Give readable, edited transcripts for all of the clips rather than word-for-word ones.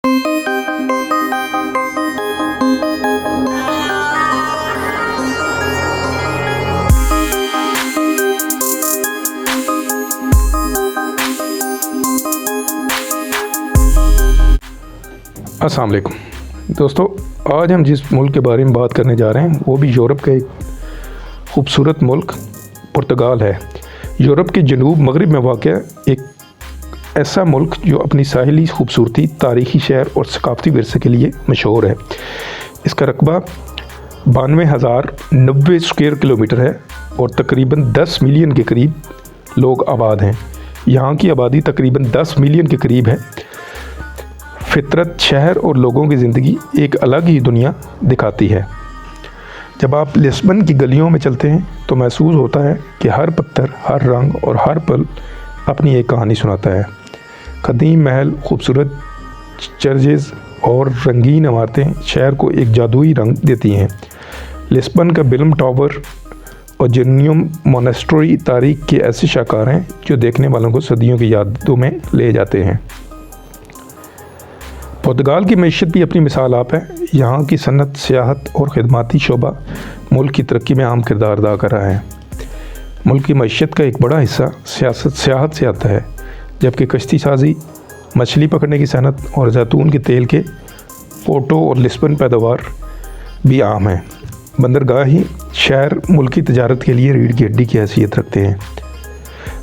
अस्सलाम वालेकुम दोस्तों, आज हम जिस मुल्क के बारे में बात करने जा रहे हैं वो भी यूरोप का एक खूबसूरत मुल्क पुर्तगाल है। यूरोप के जनूब मगरिब में वाक़या एक ऐसा मुल्क जो अपनी साहिली खूबसूरती, तारीख़ी शहर और सकाफ़ती विरसे के लिए मशहूर है। इसका रकबा 92,090 स्क्वायर किलोमीटर है और तकरीबन 10 मिलियन के करीब लोग आबाद हैं। यहाँ की आबादी तकरीबन 10 मिलियन के करीब है। फितरत, शहर और लोगों की ज़िंदगी एक अलग ही दुनिया दिखाती है। जब आप लिस्बन की गलियों में चलते हैं तो महसूस होता है कि हर पत्थर, हर रंग और हर पल अपनी एक कहानी सुनाता है। कदीम महल, खूबसूरत चर्चेज़ और रंगीन इमारतें शहर को एक जादुई रंग देती हैं। लिस्बन का बिल्म टावर और जेनियम मोनेस्ट्री तारीख़ के ऐसे शाहकार हैं जो देखने वालों को सदियों की यादों में ले जाते हैं। पुर्तगाल की मईशत भी अपनी मिसाल आप है। यहाँ की सनत, सियाहत और खिदमाती शोबा मुल्क की तरक्की में अहम किरदार अदा कर रहा है। मुल्क की मईशत का एक बड़ा हिस्सा सियाहत से आता है, जबकि कश्ती साजी, मछली पकड़ने की सनत और जैतून के तेल के पोर्टो और लिस्बन पैदावार भी आम हैं। बंदरगाही शहर मुल्क की तजारत के लिए रीढ़ की हड्डी की हैसियत रखते हैं।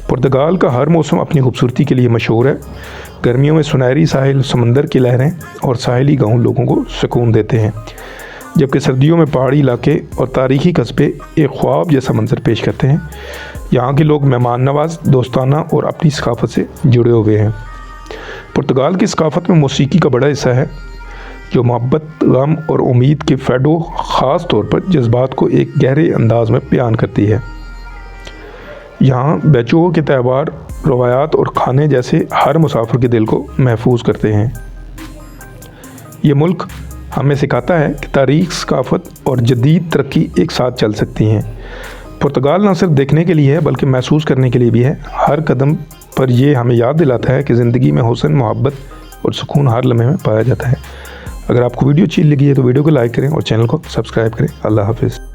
पुर्तगाल का हर मौसम अपनी खूबसूरती के लिए मशहूर है। गर्मियों में सुनहरी साहिल, समंदर की लहरें और साहिली गांव लोगों को सुकून देते हैं, जबकि सर्दियों में पहाड़ी इलाके और तारीखी कस्बे एक ख्वाब जैसा मंजर पेश करते हैं। यहाँ के लोग मेहमान नवाज, दोस्ताना और अपनी सकाफत से जुड़े हुए हैं। पुर्तगाल की सकाफत में मौसीकी का बड़ा हिस्सा है, जो मोहब्बत, गम और उम्मीद के फ़ेडो ख़ास तौर पर जज्बात को एक गहरे अंदाज में बयान करती है। यहाँ बेचों के त्यौहार, रवायात और खाने जैसे हर मुसाफिर के दिल को महफूज करते हैं। ये मुल्क हमें सिखाता है कि तारीख़, सकाफत और जदीद तरक्की एक साथ चल सकती हैं। पुर्तगाल न सिर्फ देखने के लिए है बल्कि महसूस करने के लिए भी है। हर कदम पर ये हमें याद दिलाता है कि ज़िंदगी में हुस्न, मोहब्बत और सुकून हर लम्हे में पाया जाता है। अगर आपको वीडियो अच्छी लगी है तो वीडियो को लाइक करें और चैनल को सब्सक्राइब करें। अल्लाह हाफ़िज़।